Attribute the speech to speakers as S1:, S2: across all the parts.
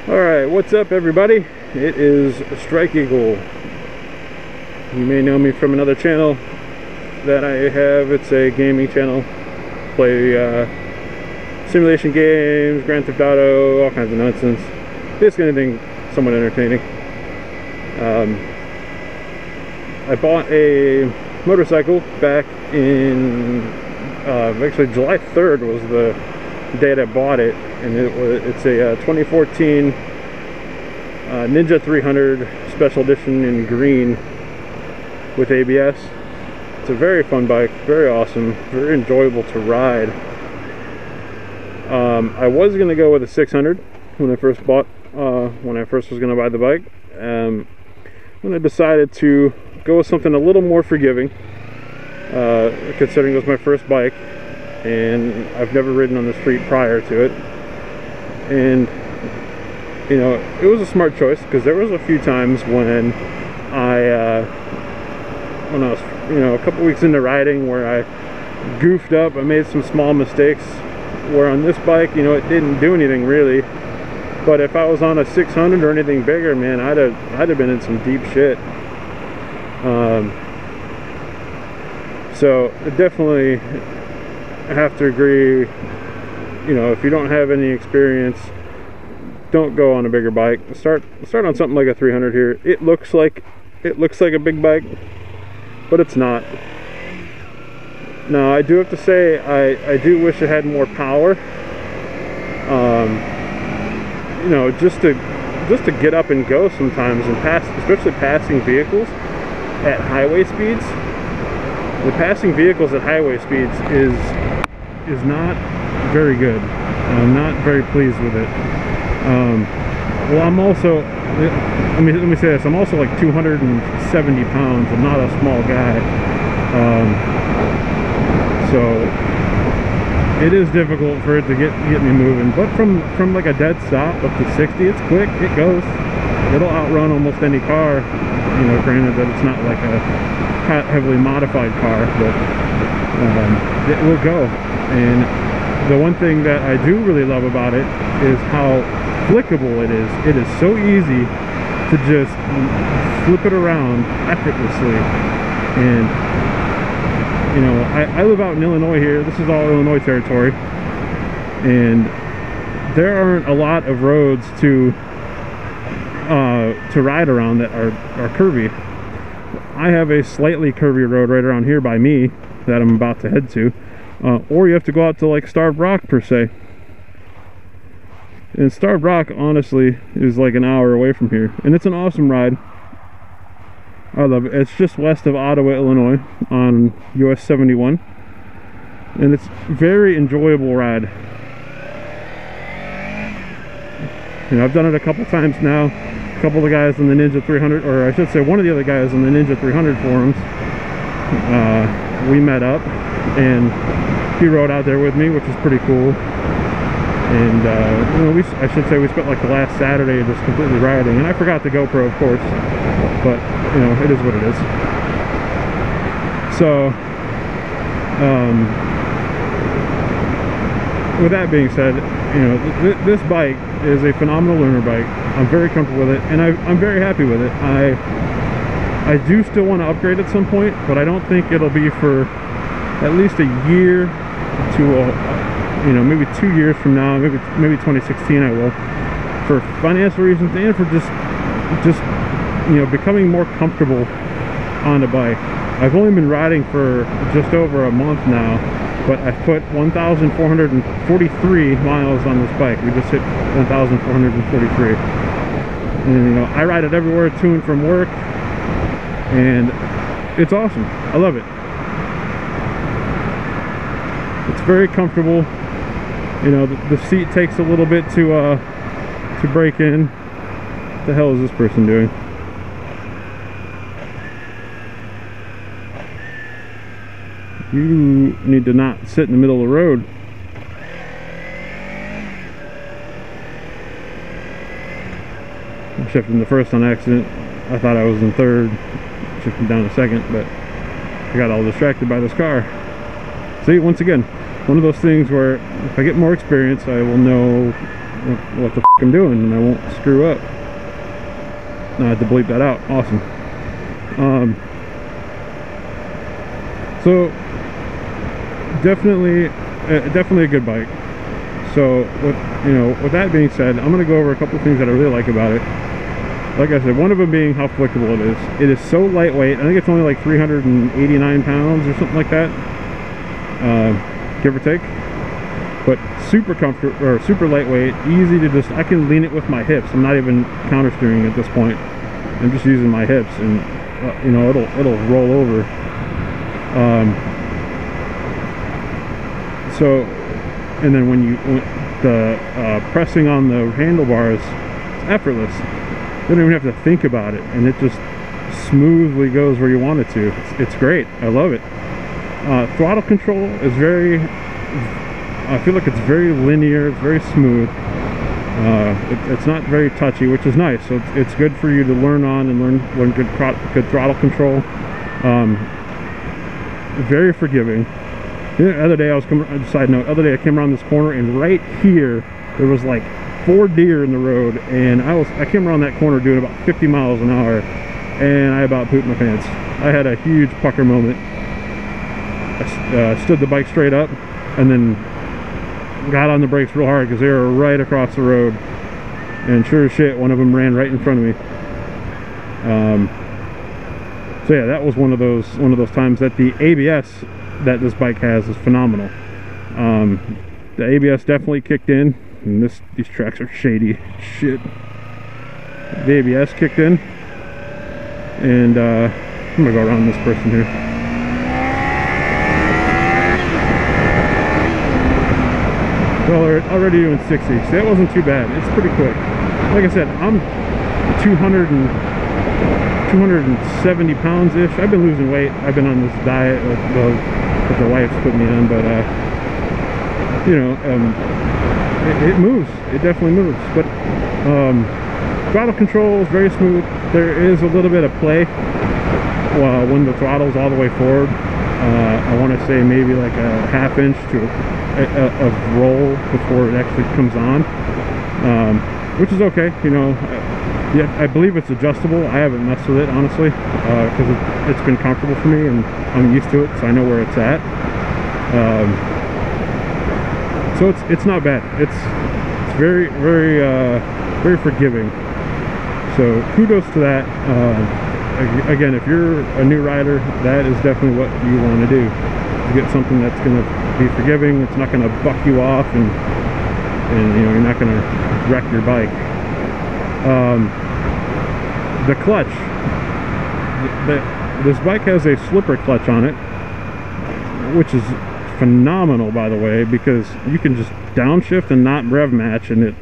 S1: Alright, what's up everybody? It is Strike Eagle. You may know me from another channel that I have. It's a gaming channel. Play simulation games, Grand Theft Auto, all kinds of nonsense. Basically anything somewhat entertaining. I bought a motorcycle back in actually July 3rd was the day that I bought it, and it's a 2014 Ninja 300 Special Edition in green with ABS. It's a very fun bike, very awesome, very enjoyable to ride. I was going to go with a 600 when I first was going to buy the bike. When I decided to go with something a little more forgiving, considering it was my first bike and I've never ridden on the street prior to it, and you know, it was a smart choice because there was a few times when I was, you know, a couple weeks into riding where I goofed up. I made some small mistakes where on this bike, you know, it didn't do anything really, but if I was on a 600 or anything bigger, man, I'd have been in some deep shit. So definitely I have to agree, you know, if you don't have any experience, don't go on a bigger bike. Start on something like a 300 here. It looks like a big bike, but it's not. Now I do have to say I do wish it had more power. You know, just to get up and go sometimes and pass, especially passing vehicles at highway speeds. The passing vehicles at highway speeds is not very good. I'm not very pleased with it. Well, I'm also, let me say this, I'm also like 270 pounds. I'm not a small guy. So it is difficult for it to get me moving. But from like a dead stop up to 60, it's quick, it goes. It'll outrun almost any car. You know, granted that it's not like a heavily modified car, but it will go. And the one thing that I do really love about it is how flickable it is. It is so easy to just flip it around effortlessly. And you know, I live out in Illinois here. This is all Illinois territory, and there aren't a lot of roads to ride around that are curvy. I have a slightly curvy road right around here by me that I'm about to head to, or you have to go out to like Starved Rock per se. And Starved Rock honestly is like an hour away from here, and it's an awesome ride. I love it. It's just west of Ottawa, Illinois on US 71, and it's very enjoyable ride. You know, I've done it a couple times now. A couple of the guys on the Ninja 300, or I should say one of the other guys on the Ninja 300 forums, we met up and he rode out there with me, which is pretty cool. And you know, I should say we spent like the last Saturday just completely riding, and I forgot the GoPro, of course, but you know, it is what it is. So with that being said, you know, this bike is a phenomenal learner bike. I'm very comfortable with it, and I'm very happy with it. I do still want to upgrade at some point, but I don't think it'll be for at least a year to you know, maybe 2 years from now, maybe 2016 I will, for financial reasons and for just you know, becoming more comfortable on the bike. I've only been riding for just over a month now, but I've put 1,443 miles on this bike. We just hit 1,443. And you know, I ride it everywhere to and from work, and it's awesome. I love it. It's very comfortable. You know, the seat takes a little bit to break in. What the hell is this person doing? You need to not sit in the middle of the road. I shifted in the first on accident. I thought I was in third. Shifted down to second, but I got all distracted by this car. See, once again, one of those things where if I get more experience, I will know what the f I'm doing, and I won't screw up. I had to bleep that out. Awesome. So definitely a good bike. So with that being said, I'm going to go over a couple of things that I really like about it. Like I said, one of them being how flexible it is. It is so lightweight. I think it's only like 389 pounds or something like that, give or take. But super comfortable, or super lightweight, easy to just, I can lean it with my hips. I'm not even counter steering at this point. I'm just using my hips, and it'll roll over. So, and then when the pressing on the handlebars, it's effortless. You don't even have to think about it, and it just smoothly goes where you want it to. It's great. I love it. Throttle control is I feel like it's very linear. It's very smooth. It's not very touchy, which is nice. So it's good for you to learn on and learn good throttle control. Very forgiving. The other day side note, other day I came around this corner, and right here there was like 4 deer in the road, and I came around that corner doing about 50 miles an hour, and I about pooped my pants. I had a huge pucker moment. I stood the bike straight up, and then got on the brakes real hard because they were right across the road, and sure as shit, one of them ran right in front of me. So yeah, that was one of those times that the ABS that this bike has is phenomenal. The ABS definitely kicked in, and these tracks are shady shit. The ABS kicked in, and I'm gonna go around this person here. Well, they're already doing 60, so that wasn't too bad. It's pretty quick. Like I said, I'm 270 pounds-ish. I've been losing weight. I've been on this diet that the wife's put me on, but it moves. It definitely moves. But throttle control is very smooth. There is a little bit of play when the throttle's all the way forward. I want to say maybe like a ½ inch to of roll before it actually comes on, which is okay. Yeah, I believe it's adjustable. I haven't messed with it, honestly, because it's been comfortable for me, and I'm used to it, so I know where it's at. So it's not bad. It's very, very, very forgiving. So kudos to that. Again, if you're a new rider, that is definitely what you want to do. To get something that's going to be forgiving. It's not going to buck you off, and you're not going to wreck your bike. The clutch. This bike has a slipper clutch on it, which is phenomenal, by the way, because you can just downshift and not rev match, and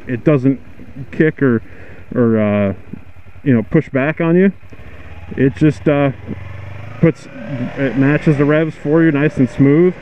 S1: it doesn't kick or push back on you. It just it matches the revs for you nice and smooth.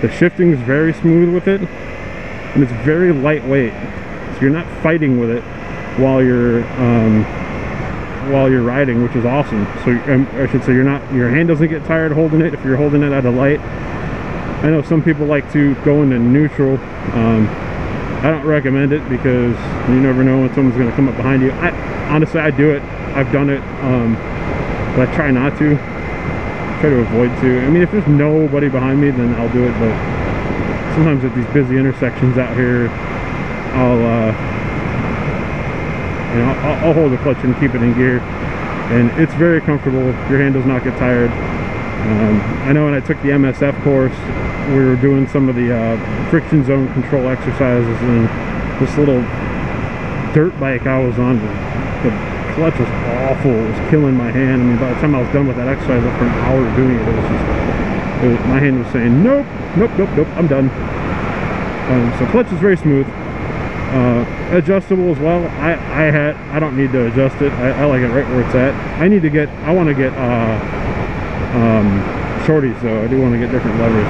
S1: The shifting is very smooth with it, and it's very lightweight, so you're not fighting with it while you're riding, which is awesome. So I should say your hand doesn't get tired holding it if you're holding it at a light. I know some people like to go into neutral. I don't recommend it because you never know when someone's going to come up behind you. Honestly, I do it. I've done it, but I try not to. Try to avoid to. I mean, if there's nobody behind me, then I'll do it. But sometimes at these busy intersections out here, I'll hold the clutch and keep it in gear, and it's very comfortable. Your hand does not get tired. I know when I took the MSF course, we were doing some of the friction zone control exercises, and this little dirt bike I was on, the clutch was awful. It was killing my hand. I mean, by the time I was done with that exercise, after an hour of doing it, my hand was saying, nope, nope, nope, nope, I'm done. So clutch is very smooth. Adjustable as well. I don't need to adjust it. I like it right where it's at. I want to get shorties though. I do want to get different levers,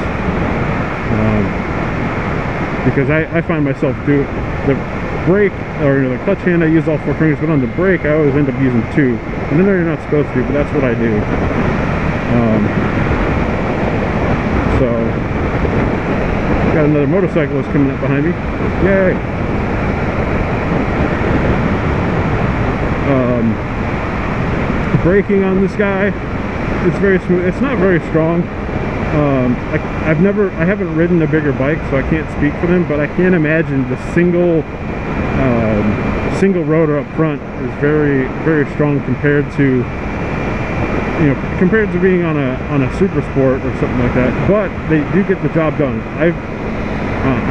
S1: because I find myself the brake, or the clutch hand, I use all 4 fingers, but on the brake I always end up using 2, and then you're not supposed to, but that's what I do. So got another motorcyclist coming up behind me. Yay! braking on this guy, it's very smooth. It's not very strong. I haven't ridden a bigger bike, so I can't speak for them, but I can't imagine the single rotor up front is very, very strong compared to, you know, compared to being on a super sport or something like that. But they do get the job done. I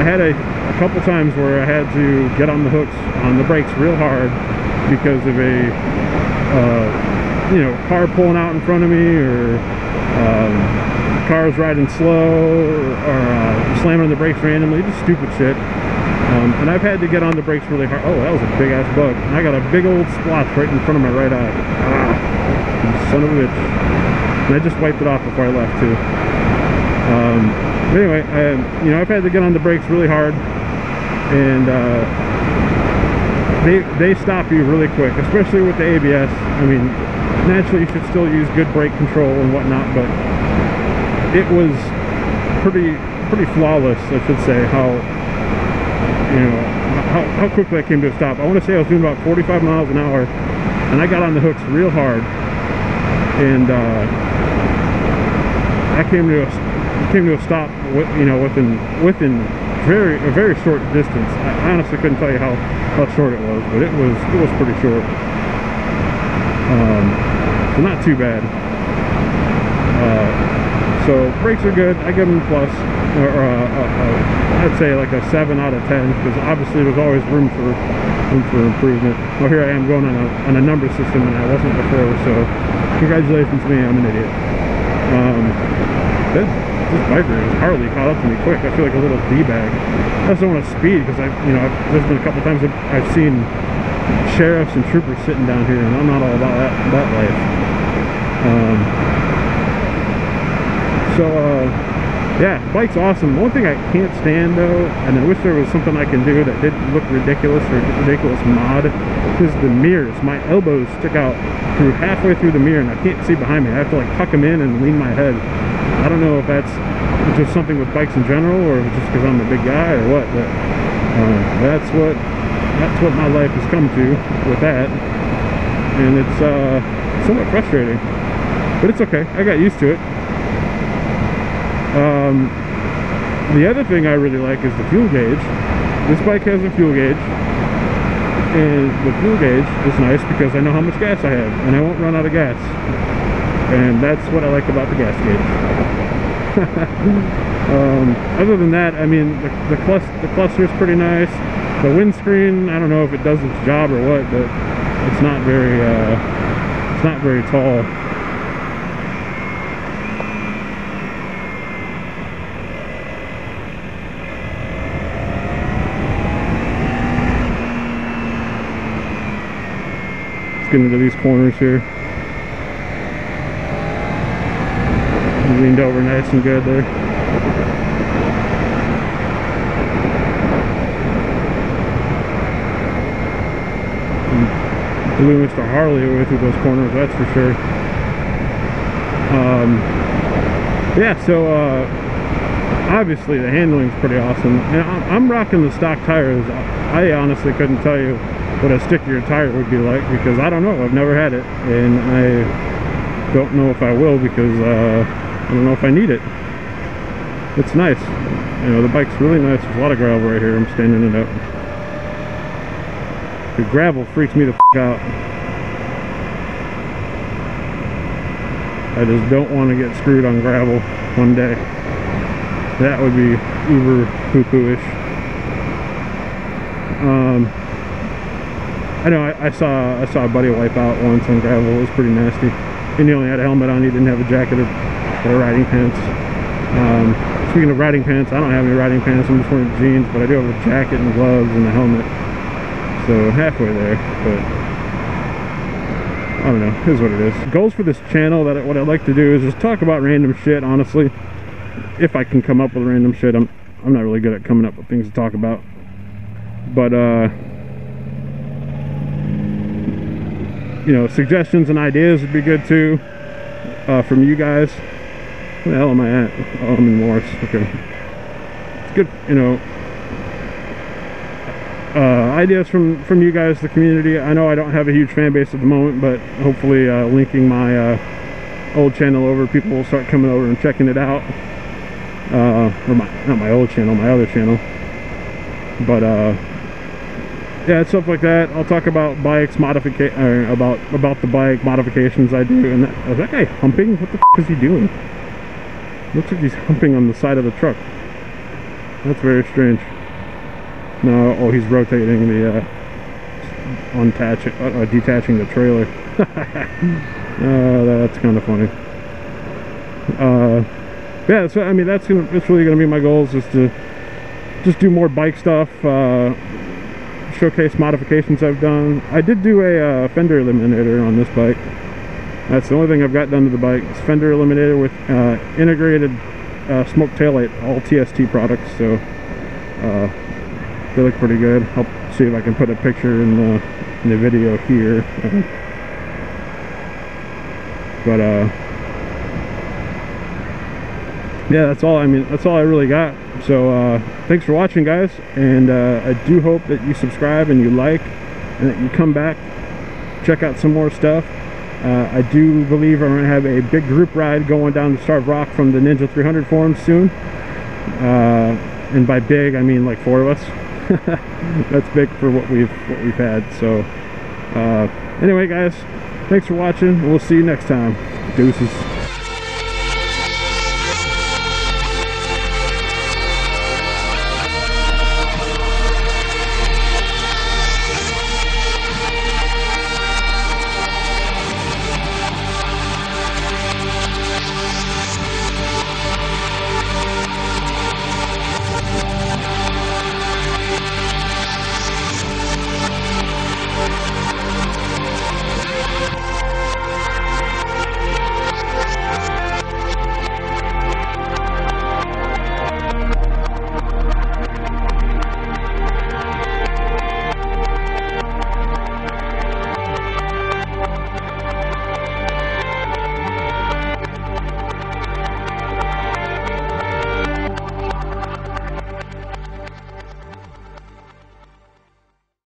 S1: had a couple times where I had to get on the hooks on the brakes real hard because of a you know, car pulling out in front of me, or cars riding slow, or slamming on the brakes randomly, just stupid shit. And I've had to get on the brakes really hard. Oh, that was a big ass bug. And I got a big old splotch right in front of my right eye. Ah, son of a bitch. And I just wiped it off before I left too. But anyway, you know, I've had to get on the brakes really hard, and they stop you really quick, especially with the ABS. I mean, naturally you should still use good brake control and whatnot, but it was pretty flawless, I should say, how, you know, how quickly I came to a stop. I want to say I was doing about 45 miles an hour, and I got on the hooks real hard, and I came to a stop, you know, within a very short distance. I honestly couldn't tell you how short it was, but it was pretty short. So not too bad. So brakes are good. I give them a plus, or I'd say like a 7 out of 10, because obviously there's always room for improvement. Well, here I am going on a number system, and I wasn't before. So congratulations to me, I'm an idiot. This biker is hardly caught up to me quick. I feel like a little d-bag. I just don't want to speed, because there's been a couple times that I've seen sheriffs and troopers sitting down here, and I'm not all about that life. Yeah, bike's awesome. One thing I can't stand though, and I wish there was something I can do that didn't look ridiculous, or ridiculous mod, is the mirrors. My elbows stick out through halfway through the mirror, and I can't see behind me. I have to like tuck them in and lean my head. I don't know if that's just something with bikes in general, or if it's just because I'm a big guy or what, but that's what my life has come to with that, and it's somewhat frustrating, but it's okay. I got used to it. The other thing I really like is the fuel gauge. This bike has a fuel gauge, and the fuel gauge is nice because I know how much gas I have, and I won't run out of gas, and that's what I like about the gas gauge. Other than that, I mean, the cluster is pretty nice. The windscreen, I don't know if it does its job or what, but it's not very tall. Let's get into these corners here. Leaned over nice and good there. Blew Mr. Harley away through those corners, that's for sure. Yeah, so obviously the handling's pretty awesome. And I'm rocking the stock tires. I honestly couldn't tell you what a stickier tire would be like, because I don't know. I've never had it, and I don't know if I will, because I don't know if I need it. It's nice. You know, the bike's really nice. There's a lot of gravel right here. I'm standing it up. The gravel freaks me the f out. I just don't want to get screwed on gravel one day. That would be uber poo-poo-ish. I know I saw a buddy wipe out once on gravel. It was pretty nasty. And he only had a helmet on. He didn't have a jacket or riding pants. Speaking of riding pants, I don't have any riding pants. I'm just wearing jeans, but I do have a jacket and gloves and a helmet. So halfway there, but I don't know. Here's what it is. Goals for this channel, what I'd like to do is just talk about random shit, honestly. If I can come up with random shit. I'm not really good at coming up with things to talk about. But you know, suggestions and ideas would be good too, from you guys. Where the hell am I at? Oh, I'm in Morris. Okay. It's good, you know. ideas from you guys, the community. I know I don't have a huge fan base at the moment, but hopefully linking my old channel over, people will start coming over and checking it out. Or not my old channel, my other channel. But yeah, stuff like that. I'll talk about bikes modification, about the bike modifications I do. And is that guy humping? What the f is he doing? Looks like he's humping on the side of the truck. That's very strange. No, oh, he's rotating the detaching the trailer. That's kind of funny. Yeah, so I mean that's really gonna be my goals, is to just do more bike stuff, showcase modifications I've done. I did do a fender eliminator on this bike. That's the only thing I've got done to the bike. It's fender eliminator with integrated smoke taillight, all TST products. So they look pretty good. I'll see if I can put a picture in the video here. But yeah, that's all. I mean, that's all I really got. So thanks for watching, guys, and I do hope that you subscribe and you like, and that you come back, check out some more stuff. I do believe I'm gonna have a big group ride going down to Starved Rock from the Ninja 300 forums soon. And by big, I mean like 4 of us. That's big for what we've had. So anyway, guys, thanks for watching. We'll see you next time. Deuces.